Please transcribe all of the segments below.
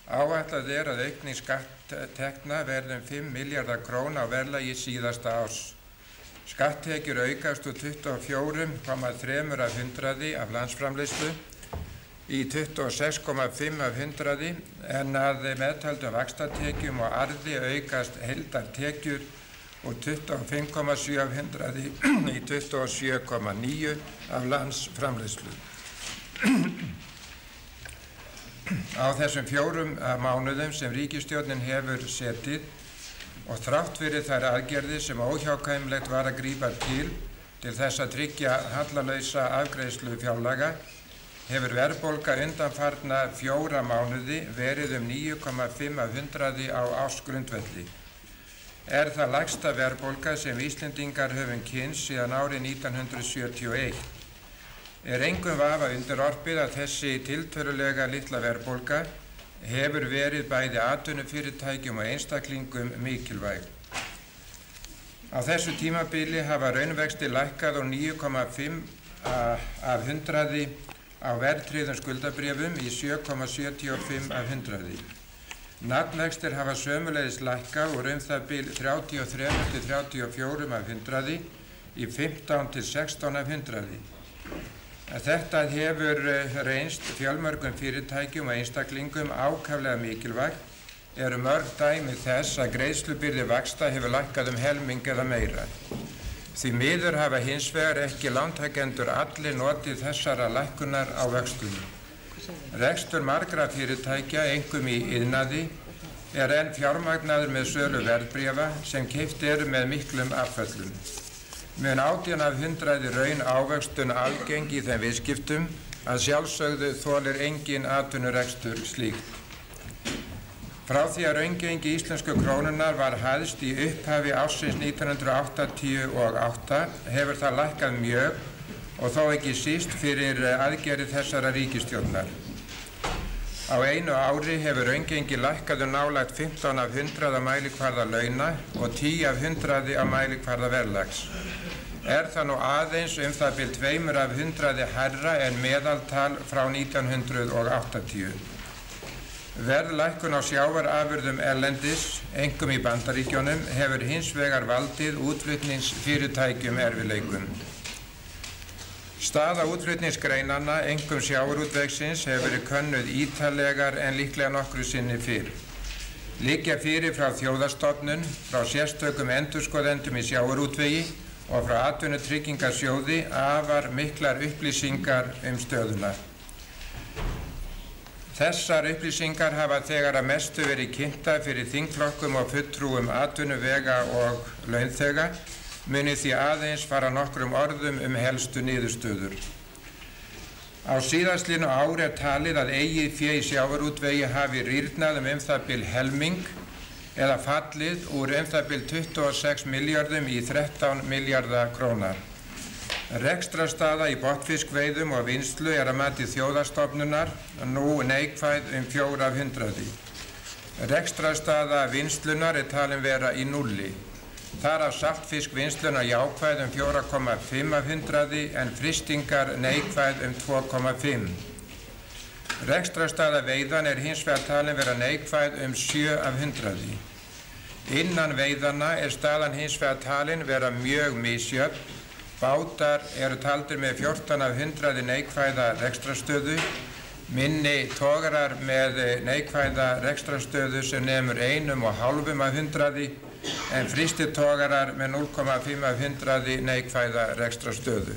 Áætlað að aukning skatttekna verði 5 milljarðar króna á verðlagi síðasta árs. Skatttekjur aukast úr 24,3% af landsframleiðslu í 26,5% en að meðtaldum vaxtatekjum og arði aukast heildartekjur úr 25,7% í 27,9% af landsframleiðslu. Á þessum 4 mánuðum sem ríkisstjórnin hefur setið og þrátt fyrir þær aðgerðir sem óhjákvæmilegt var að grípa til þess að tryggja hallalausa afgreiðslu fjárlaga hefur verðbólga undanfarna 4 mánuði verið 9,5% á ársgrundvelli. Er það lægsta verðbólga sem Íslendingar höfum kynnst síðan árið 1971. Er engum vafa undirorpið að þessi tiltölulega litla verðbólga hefur verið bæði atvinnufyrirtækjum og einstaklingum mikilvæg. Á þessu tímabili hafa raunvextir lækkað úr 9,5% á verðtryggðum skuldabréfum í 7,75%. Nafnvextir hafa sömuleiðis lækkað úr það bil 33–34% í 15–16%. Þetta hefur reynst fjölmörgum fyrirtækjum og einstaklingum ákaflega mikilvægt, eru mörg dæmi þess að greiðslubyrði vaxta hefur lækkað helming eða meira. Því miður hafa hins vegar ekki lántakendur allir notið þessara lækkunar á vöxtunum. Rekstur margra fyrirtækja, einkum í iðnaði, er enn fjármagnaður með sölu verðbréfa sem keypt eru með miklum afföllum. Mun 18 af 100 raun ávöxtun algeng í þeim viðskiptum að sjálfsögðu þolir engin atvinnurekstur slíkt. Frá því að raungengi íslensku krónunnar var hæst í upphafi ársins 1988 hefur það lækkað mjög og þó ekki síst fyrir aðgerðir þessara ríkisstjórnar. Á einu ári hefur raungengi lækkað nálægt 15 af 100 á mælikvarða launa og 10 af 100 á mælikvarða verðlags. Er það nú aðeins það bil 2 af 100 hærra en meðaltal frá 1980. Verðlækkun á sjávarafurðum erlendis, einkum í Bandaríkjunum, hefur hins vegar valdið útflutningsfyrirtækjum erfiðleikum. Staða útflutningsgreinanna, einkum sjávarútvegsins, hefur verið könnuð ítarlegar en líklega nokkru sinni fyrr. Liggja fyrir frá Þjóðastofnun, frá sérstökum endurskoðendum í sjávarútvegi og frá Atvinnutryggingasjóði afar miklar upplýsingar stöðuna. Þessar upplýsingar hafa þegar að mestu verið kynntar fyrir þingflokkum og fulltrúum atvinnuvega og launþega, muni því aðeins fara nokkrum orðum helstu niðurstöður. Á síðastliðnu ári er talið að eigið fé í sjávarútvegi hafi rýrnað það bil helming eða fallið úr það bil 26 milljörðum í 13 milljarða króna. Rekstrarstaða í botnfiskveiðum og vinnslu er að mati Þjóðastofnunar nú neikvæð 4 af 100. Rekstrarstaða vinnslunnar er talin vera í núlli. Þar af saltfiskvinnsluna jákvæð 4,5 af 100 en frystingar neikvæð 2,5. Rekstrarstaða veiðan er hins vegar talin vera neikvæð 7 af 100. Innan veiðana er staðan hins vegar talin vera mjög misjöfn. Bátar eru taldir með 14 af 100 neikvæða rekstrarstöðu, minni togarar með neikvæða rekstrarstöðu sem nemur 1,5 af 100 en frystitogarar með 0,5 af 100 neikvæða rekstrarstöðu.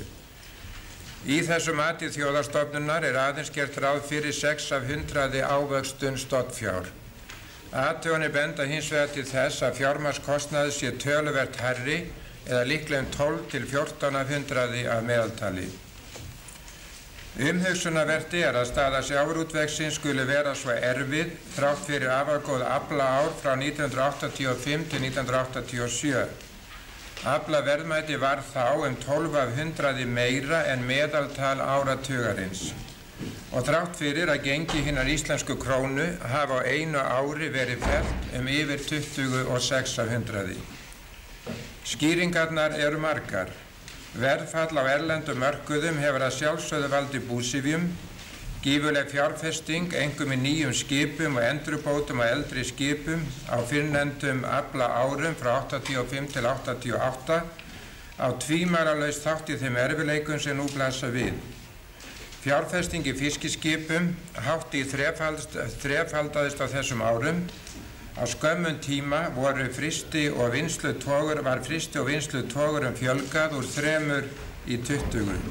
Í þessu mati Þjóðastofnunar er aðeins gert ráð fyrir 6 af 100 ávöxtun stofnfjár. Athuganir benda hins vegar til þess að fjármagnskostnaður sé töluvert hærri eða líklega 12 til 14 af 100 að meðaltali. Umhugsunarvert er að staða sjávarútvegsins skuli vera svo erfið þrátt fyrir afar góð aflaár frá 1985 til 1987. Aflaverðmæti var þá 12 af 100 meira en meðaltal áratugarins. Og þrátt fyrir að gengi hinnar íslensku krónu hafa á einu ári verið fellt yfir 26 af 100. Skýringarnar eru margar. Verðfall á erlendum mörkuðum hefur að sjálfsögðu valdið búsifjum Gífurleg fjárfesting, einkum í nýjum skipum og endurbótum á eldri skipum á fyrrnefndum afla árum frá 85 til 88 á tvímælalaust þátt í þeim erfiðleikum sem nú blasa við. Fjárfesting í fiskiskipum hátt í þrefaldaðist á þessum árum. Á skömmum tíma var frysti- og vinnslutogurinn fjölgað úr 3 í 20.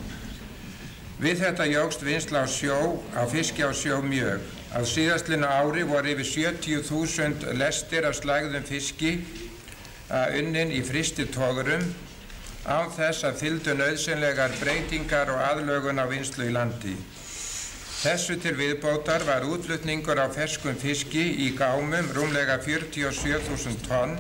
Við þetta jókst vinnsla á fiski á sjó mjög. Á síðastliðnu ári voru yfir 70.000 lestir af slægðum fiski unnin í frystitogurum án þess að fylgdu nauðsynlegar breytingar og aðlögun á vinnslu í landi. Þessu til viðbótar var útflutningur á ferskum fiski í gámum rúmlega 47.000 tonn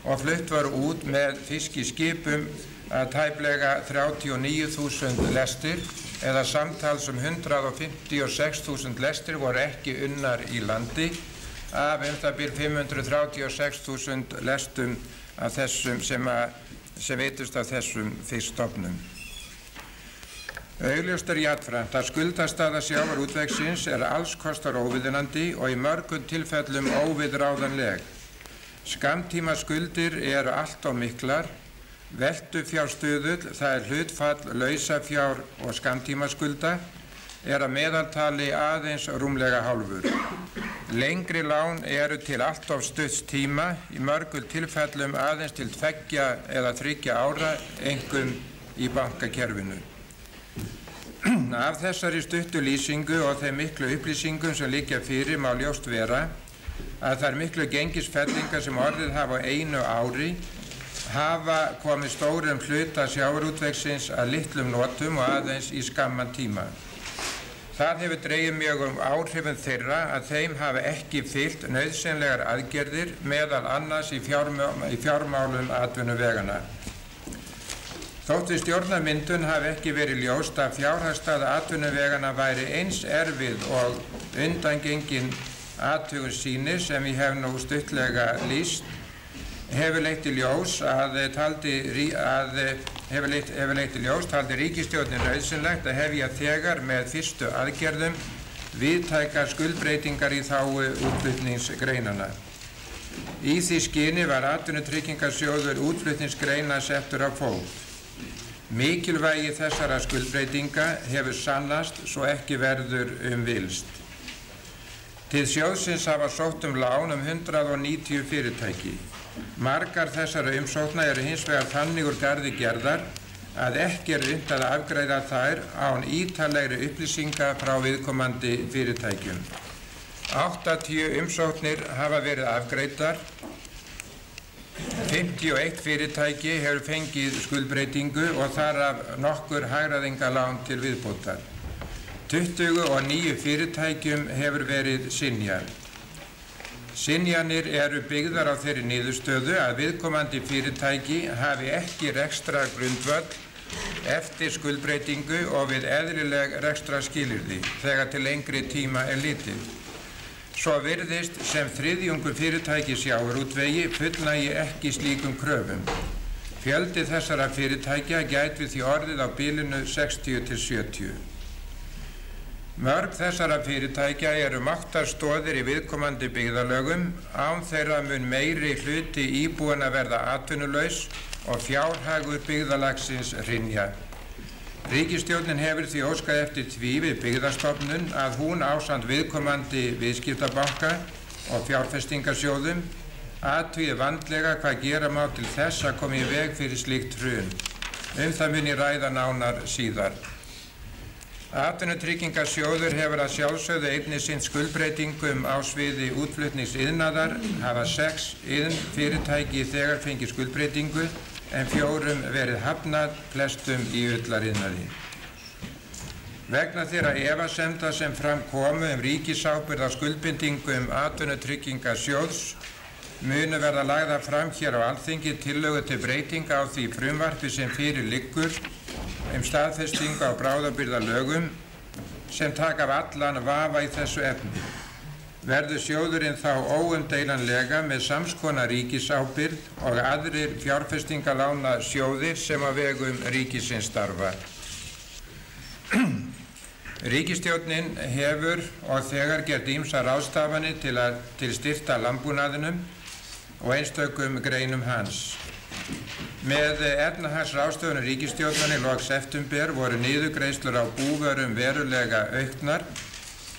og flutt var út með fiskiskipum að tæplega 39.000 lestir eða samtals 156.000 lestir voru ekki unnar í landi af það bil 536.000 lestum af þessum sem veitust af þessum fiskstofnum. Augljóst jafnframt að skuldastaða sjávarútvegsins alls kostar óviðunandi og í mörgum tilfellum óviðráðanleg. Skammtíma skuldir allt of miklar. Veltufjárstuðull, það hlutfall lausafjár og skammtímaskulda, að meðaltali aðeins rúmlega hálfur. Lengri lán til allt of stutts tíma, í mörgum tilfellum aðeins til 2 eða 3 ára, einkum í bankakerfinu. Af þessari stuttu lýsingu og þeim miklu upplýsingum sem liggja fyrir má ljóst vera að þær miklu gengisfellingar sem orðið hafa á einu ári hafa komið stórum hluta sjávarútvegsins að litlum notum og aðeins í skamman tíma. Það hefur dregið mjög áhrifum þeirra að þeim hafa ekki fylgt nauðsynlegar aðgerðir meðal annars í fjármálum atvinnuvegana. Þótt við stjórnarmyndun hafi ekki verið ljóst að fjárhagsstaða atvinnuvegana væri eins erfið og undangengin athugun sýnir sem ég hef nú stuttlega lýst, hefur leitt í ljós taldi ríkisstjórnin nauðsynlegt að hefja þegar með fyrstu aðgerðum víðtækar skuldbreytingar í þágu útflutningsgreinanna. Í því skyni var atvinnutryggingasjóður útflutningsgreina settur á fót. Mikilvægi þessara skuldbreytinga hefur sannast svo ekki verður villst. Til sjóðsins hafa sótt lán 190 fyrirtæki. Margar þessara umsókna hins vegar þannig úr garði gerðar að ekki unnt að afgreiða þær án ítarlegri upplýsinga frá viðkomandi fyrirtækjum. 80 umsóknir hafa verið afgreiddar. 51 fyrirtæki hefur fengið skuldbreytingu og þar af nokkur hagræðingalán til viðbótar. 29 fyrirtækjum hefur verið synjað. Synjanir byggðar á þeirri niðurstöðu að viðkomandi fyrirtæki hafi ekki rekstrargrundvöll eftir skuldbreytingu og við eðlileg rekstrarskilyrði þegar til lengri tíma litið. Svo virðist sem þriðjungur fyrirtæki sjávarútvegi fullnægi ekki slíkum kröfum. Fjöldi þessara fyrirtækja gæti því orðið á bilinu 60 til 70. Mörg þessara fyrirtækja máttarstoðir í viðkomandi byggðarlögum, án þeirra mun meiri hluti íbúanna verða atvinnulaus og fjárhagur byggðarlagsins hrynja. Ríkisstjórnin hefur því óskað eftir því við Byggðastofnun að hún ásamt viðkomandi viðskiptabanka og fjárfestingarsjóðum athugi vandlega hvað gera má til þess að koma í veg fyrir slíkt hrun. Það mun ég ræða nánar síðar. Atvinnutryggingasjóður hefur að sjálfsögðu einnig sinnt skuldbreytingum á sviði útflutningsiðnaðar, hafa 6 iðnfyrirtæki þegar fengið skuldbreytingu en 4 verið hafnað, flestum í ullariðnaði. Vegna þeirra efasemda sem fram komu ríkisábyrgð á skuldbindingum atvinnutryggingasjóðs munu verða lagðar fram hér á Alþingi tillögur til breytinga á því frumvarpi sem fyrir liggur staðfestingu á bráðabirgðalögum sem taka af allan vafa í þessu efni. Verður sjóðurinn þá óumdeilanlega með sams konar ríkisábyrgð og aðrir fjárfestingalána sjóðir sem á vegum ríkisins starfa. Ríkisstjórnin hefur og þegar gert ýmsar ráðstafanir til styrkta landbúnaðinum og einstökum greinum hans. Með efnahagsráðstöfunum ríkisstjórnar í lok september voru niðurgreiðslur á búvörum verulega auknar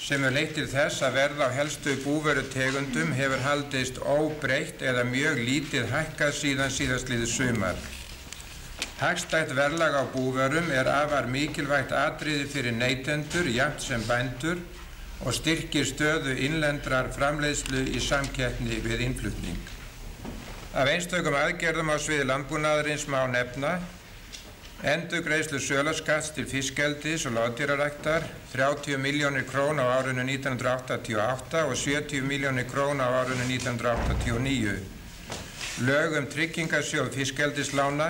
sem leitt til þess að verð á helstu búvörutegundum hefur haldist óbreytt eða mjög lítið hækkað síðan síðastliðið sumar. Hagstætt verðlag á búvörum afar mikilvægt atriði fyrir neytendur jafnt sem bændur og styrkir stöðu innlendrar framleiðslu í samkeppni við innflutning. Af einstökum aðgerðum á sviði landbúnaðarins má nefna endurgreiðslu söluskatts til fiskeldis og loðdýraræktar 30 milljónir króna á árinu 1988 og 70 milljónir króna á árinu 1989. Lög tryggingarsjóð fiskeldislána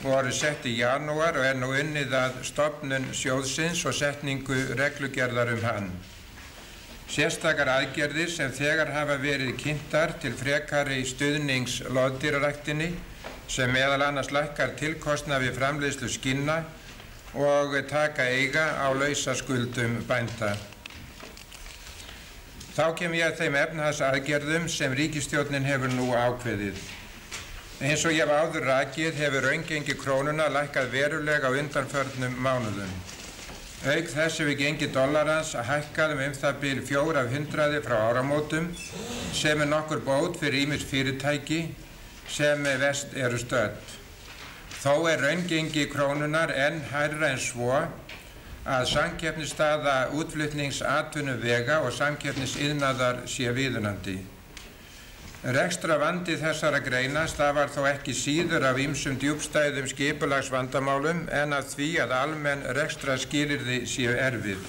voru sett í janúar og nú unnið að stofnun sjóðsins og setningu reglugerðar hann. Sérstakar aðgerðir sem þegar hafa verið kynntar til frekari stuðnings loðdýraræktinni sem meðal annars lækkar tilkostnað við framleiðslu skinna og taka eiga á lausaskuldum bænda. Þá kem ég að þeim efnahagsaðgerðum sem ríkisstjórnin hefur nú ákveðið. Eins og ég hef áður rakið hefur raungengi krónunnar lækkað verulega á undanförnum mánuðum. Auk þess hefur gengi dollarans hækkað það bil 400 frá áramótum sem nokkur bót fyrir ýmis fyrirtæki sem verst eru stödd. Þó raungengi krónunnar enn hærra en svo að samkeppnisstaða útflutningsatvinnuvega og samkeppnisiðnaðar sé viðunandi. Rekstrarvandi þessara greina stafar þó ekki síður af ýmsum djúpstæðum skipulagsvandamálum en af því að almenn rekstrarskilyrði séu erfið.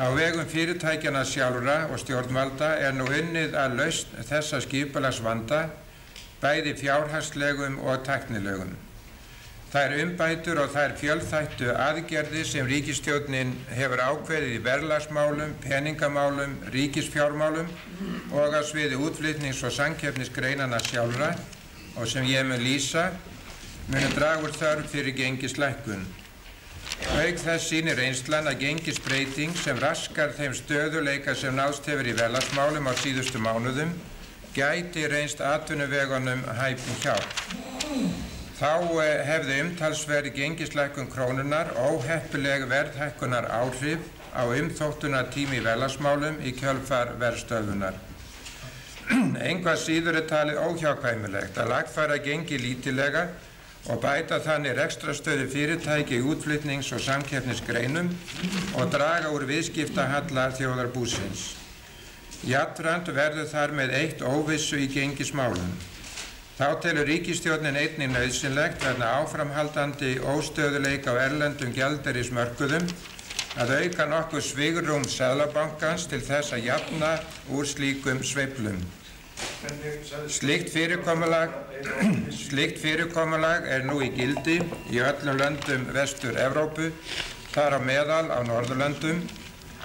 Á vegum fyrirtækjanna sjálfra og stjórnvalda nú unnið að lausn þessa skipulagsvanda bæði fjárhagslegum og tæknilegum. Þær umbætur og þær fjölþættu aðgerðir sem ríkisstjórnin hefur ákveðið í verðlagsmálum, peningamálum, ríkisfjármálum og á sviði útflutnings- og samkeppnisgreinanna sjálfra og sem ég mun lýsa, munu draga úr þörf fyrir gengislækkun. Auk þess sýnir reynslan að gengisbreyting sem raskar þeim stöðuleika sem náðst hefur í verðlagsmálum á síðustu mánuðum gæti reynst atvinnuvegunum hæpin hjálp. Þá hefði umtalsverð gengislækkun krónunnar óheppileg verðhækkunar áhrif á umþóttunartími verðlagsmálum í kjölfar verðstöðvunar. Engu að síður talið óhjákvæmilegt að lagfæra gengi lítillega og bæta þannig rekstrarstöðu fyrirtæki í útflutnings- og samkeppnisgreinum og draga úr viðskiptahalla þjóðarbúsins. Jafnframt verður þar með eitt óvissu í gengismálum. Þá telur ríkisstjórnin einnig nauðsynlegt vegna áframhaldandi óstöðuleika á erlendum gjaldeyrismörkuðum að auka nokkuð svigrúm Seðlabankans til þess að jafna úr slíkum sveiflum. Slíkt fyrirkomulag nú í gildi í öllum löndum Vestur-Evrópu, þar á meðal á Norðurlöndum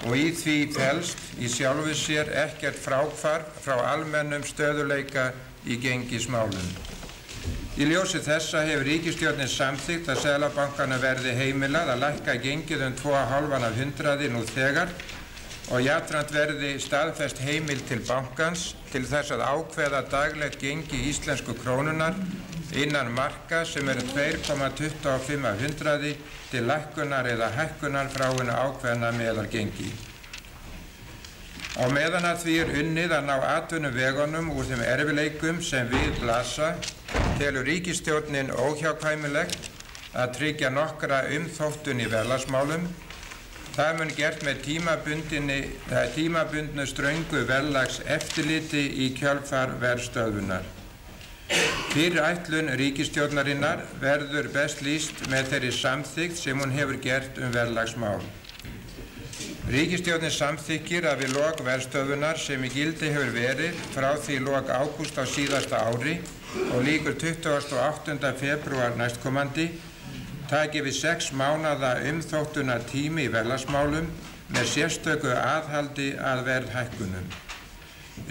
og í því felst í sjálfu sér ekkert fráhvarf frá almennum stöðuleika í gengismálum. Í ljósi þessa hefur ríkisstjórnin samþykkt að Seðlabankana verði heimilað að lækka gengið 2,5% nú þegar og jafnframt verði staðfest heimild til bankans til þess að ákveða daglegt gengi íslensku krónunnar innan marka sem 2,25% til lækkunar eða hækkunar frá hinu ákveðna meðalgengi. Á meðan að því unnið að ná atvinnuvegunum úr þeim erfiðleikum sem við blasa, telur ríkisstjórnin óhjákvæmilegt að tryggja nokkra umþóttun í verðlagsmálum. Það mun gert með tímabundnu ströngu verðlagseftirliti í kjölfar verðstöðvunar. Fyrirætlun ríkisstjórnarinnar verður best lýst með þeirri samþykkt sem hún hefur gert verðlagsmál. Ríkisstjórnin samþykkir að við lok verðstöðvunar sem í gildi hefur verið frá því lok ágúst á síðasta ári og lýkur 28. febrúar næstkomandi taki við 6 mánaða umþóttunartími í verðlagsmálum með sérstöku aðhaldi að verðhækkunum.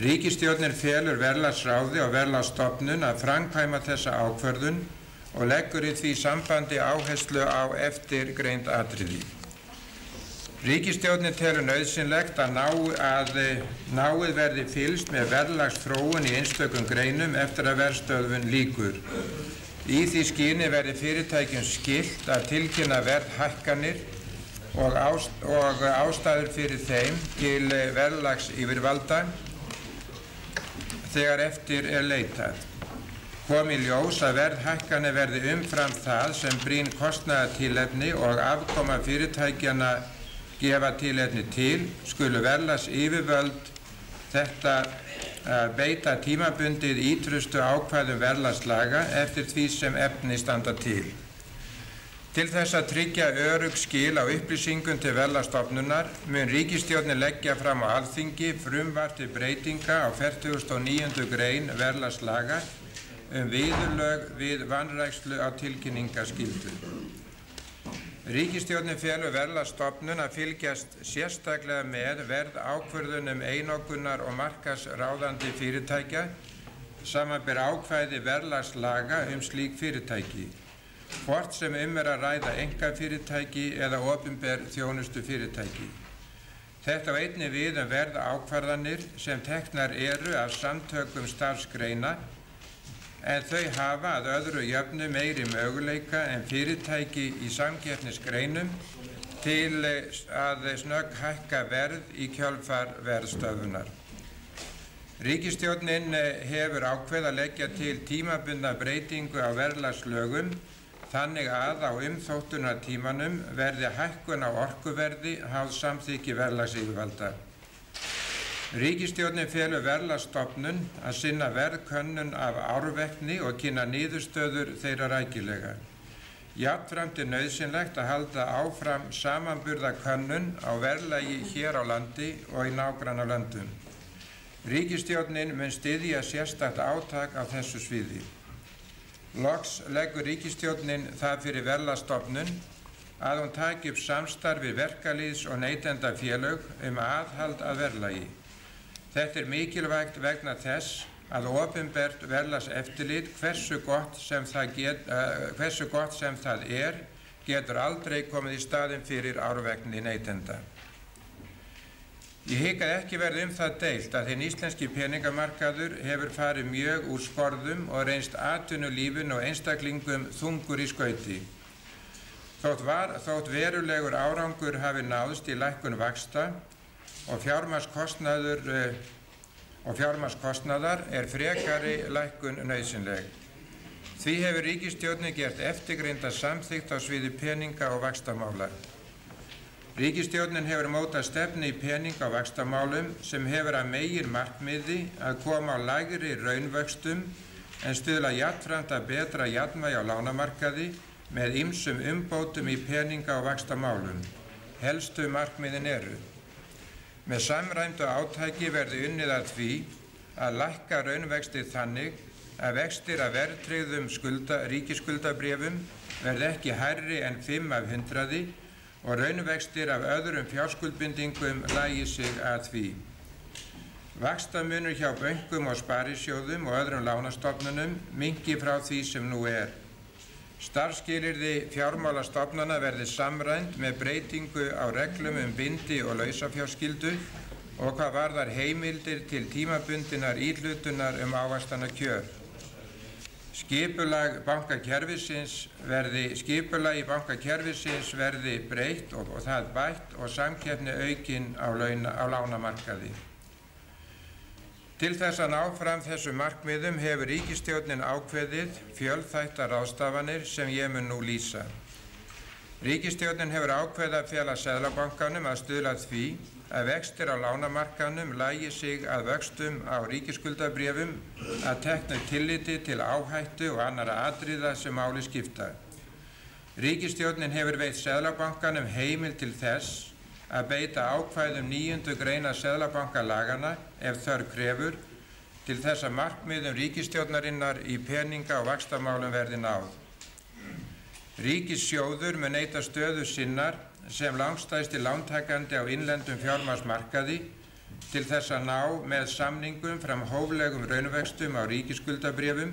Ríkisstjórnin felur verðlagsráði og verðlagsstofnun að framkvæma þessa ákvörðun og leggur í því sambandi áherslu á eftirgreind atriði. Ríkisstjórnin telur nauðsynlegt að náið verði fylgst með verðlagsþróun í einstökum greinum eftir að verðstöðvun lýkur. Í því skyni verði fyrirtækjum skylt að tilkynna verðhækkanir og ástæður fyrir þeim til verðlagsyfirvalda þegar eftir er leitað. Kom í ljós að verðhækkanir verði umfram það sem brýn kostnaðartilefni og afkoma fyrirtækjanna gefa tilefni til, skulu verðlagsyfirvöld þetta beita tímabundið ítrustu ákvæðum verðlagslaga eftir því sem efni standa til. Til þess að tryggja örugg skil á upplýsingum til Verðlagsstofnunar mun ríkisstjórnin leggja fram á Alþingi frumvarp til breytinga á 49. grein verðlagslaga viðurlög við vanrækslu á tilkynningaskyldu. Ríkisstjórnin felur Verðlagsstofnun að fylgjast sérstaklega með verðákvörðunum einokunar og markaðsráðandi fyrirtækja, samanber ákvæði verðlagslaga slík fyrirtæki, hvort sem að ræða einkafyrirtæki eða opinber þjónustufyrirtæki. Þetta á einnig við verðákvarðanir sem teknar eru af samtökum starfsgreina, en þau hafa að öðru jöfnu meiri möguleika en fyrirtæki í samkeppnisgreinum til að snögghækka verð í kjölfar verðstöðvunar. Ríkisstjórnin hefur ákveðið að leggja til tímabundna breytingu á verðlagslögum þannig að á umþóttunartímanum verði hækkun á orkuverði háð samþykki verðlagsyfirvalda. Ríkisstjórnin felur Verðlagsstofnun að sinna verðkönnun af árvekni og kynna niðurstöður þeirra rækilega. Jafnframt nauðsynlegt að halda áfram samanburðarkönnun á verðlagi hér á landi og í nágrannalöndum. Ríkisstjórnin mun styðja sérstakt átak á þessu sviði. Loks leggur ríkisstjórnin það fyrir Verðlagsstofnun að hún taki upp samstarf við verkalýðs- og neytendafélög aðhald að verðlagi. Þetta er mikilvægt vegna þess að opinbert verðlagseftirlit, hversu gott sem það getur aldrei komið í staðinn fyrir árvekni neytenda. Ég hygg að ekki verði það deilt að hinn íslenski peningamarkaður hefur farið mjög úr skorðum og reynst atvinnulífinu og einstaklingum þungur í skauti. Þótt verulegur árangur hafi náðst í lækkun vaxta og fjármagnskostnaðar frekari lækkun nauðsynleg. Því hefur ríkisstjórnin gert eftirgreinda samþykkt á sviði peninga- og vaxtamála. Ríkisstjórnin hefur mótað stefnu í peninga- og vaxtamálum sem hefur að meginmarkmiði að koma á lægri raunvöxtum en stuðla jafnframt að betra jafnvægi á lánamarkaði með ýmsum umbótum í peninga- og vaxtamálum. Helstu markmiðin eru: með samræmdu átaki verði unnið að því að lækka raunvexti þannig að vextir af verðtryggðum ríkisskuldabréfum verði ekki hærri en 5 af 100 og raunvextir af öðrum fjárskuldbindingum lagi sig að því. Vaxtamunur hjá bönkum og sparisjóðum og öðrum lánastofnunum minnki frá því sem nú er. Starfsskilyrði fjármálastofnana verði samræmd með breytingu á reglum bindi- og lausafjárskyldu og hvað varðar heimildir til tímabundinnar íhlutunar ávaxtanakjör. Skipulagi bankakerfisins verði breytt og það bætt og samkeppni aukin á lánamarkaði. Til þess að ná fram þessum markmiðum hefur ríkisstjórnin ákveðið fjölþættar ráðstafanir sem ég mun nú lýsa. Ríkisstjórnin hefur ákveðið að fela Seðlabankanum að stuðla að því að vextir á lánamarkaðnum lagi sig að vöxtum á ríkisskuldabréfum að teknu tilliti til áhættu og annarra atriða sem máli skipta. Ríkisstjórnin hefur veitt Seðlabankanum heimild til þess að beita ákvæðum 9. greinar Seðlabankalagana ef þörf krefur til þess að markmiðum ríkisstjórnarinnar í peninga- og vaxtamálum verði náð. Ríkissjóður mun neyta stöðu sinnar sem langstærsti lántakandi á innlendum fjármagnsmarkaði til þess að ná með samningum fram hóflegum raunvextum á ríkisskuldabréfum,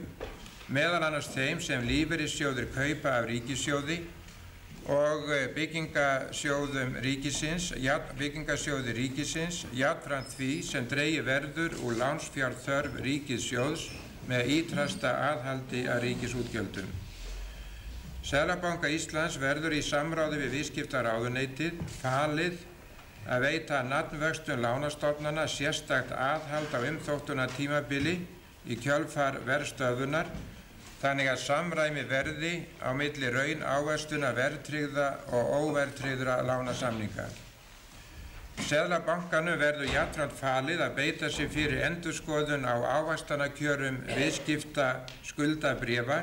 meðal annars þeim sem lífeyrissjóðir kaupa af ríkissjóði og byggingasjóði ríkisins jafnframt því sem dregið verður úr lánsfjárþörf ríkissjóðs með ýtrasta aðhaldi að ríkisútgjöldum. Seðlabanka Íslands verður í samráði við viðskiptaráðuneytið falið að veita nafnvöxtum lánastofnana sérstakt aðhald á umþóttunartímabili í kjölfar verðstöðvunar þannig að samræmi verði á milli raunávöxtunar verðtryggðra og óverðtryggðra lánasamninga. Seðlabankanum verður jafnframt falið að beita sig fyrir endurskoðun á ávaxtanakjörum viðskipta skuldabréfa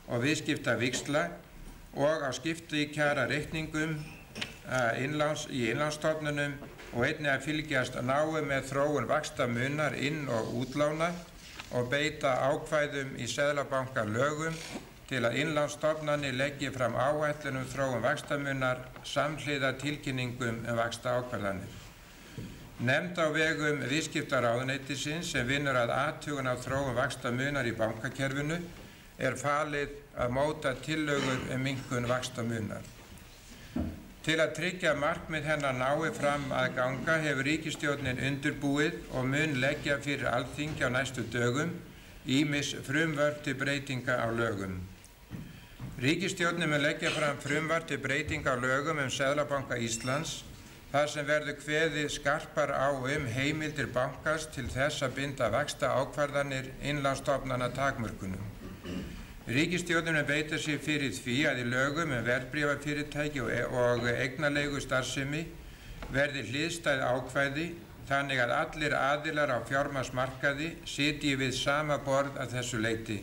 og viðskiptavíxla og á skiptikjara reikningum í innlánsstofnunum og einnig að fylgjast náið með þróun vaxtamunar inn- og útlána og beita ákvæðum í seðlabankalögum til að innlánsstofnanir leggi fram áætlun þróun vaxtamunar samhliða tilkynningum vaxtaákvarðanir. Nefnd á vegum viðskiptaráðuneytisins sem vinnur að athugun á þróun vaxtamunar í bankakerfinu falið að móta tillögur minnkun vaxtamunar. Til að tryggja markmið hennar nái fram að ganga hefur ríkisstjórnin undirbúið og mun leggja fyrir Alþingi á næstu dögum ýmis frumvörp til breytinga á lögum. Ríkisstjórnin mun leggja fram frumvarp til breytinga á lögum Seðlabanka Íslands þar sem verður kveðið skarpar á heimildir bankans til þess að binda vaxtaákvarðanir innlánsstofnana takmörkunum. Ríkisstjórnin beitir sig fyrir því að í lögum verðbréfafyrirtæki og eignarleigustarfsemi verði hliðstæð ákvæði þannig að allir aðilar á fjármagnsmarkaði sitji við sama borð að þessu leyti.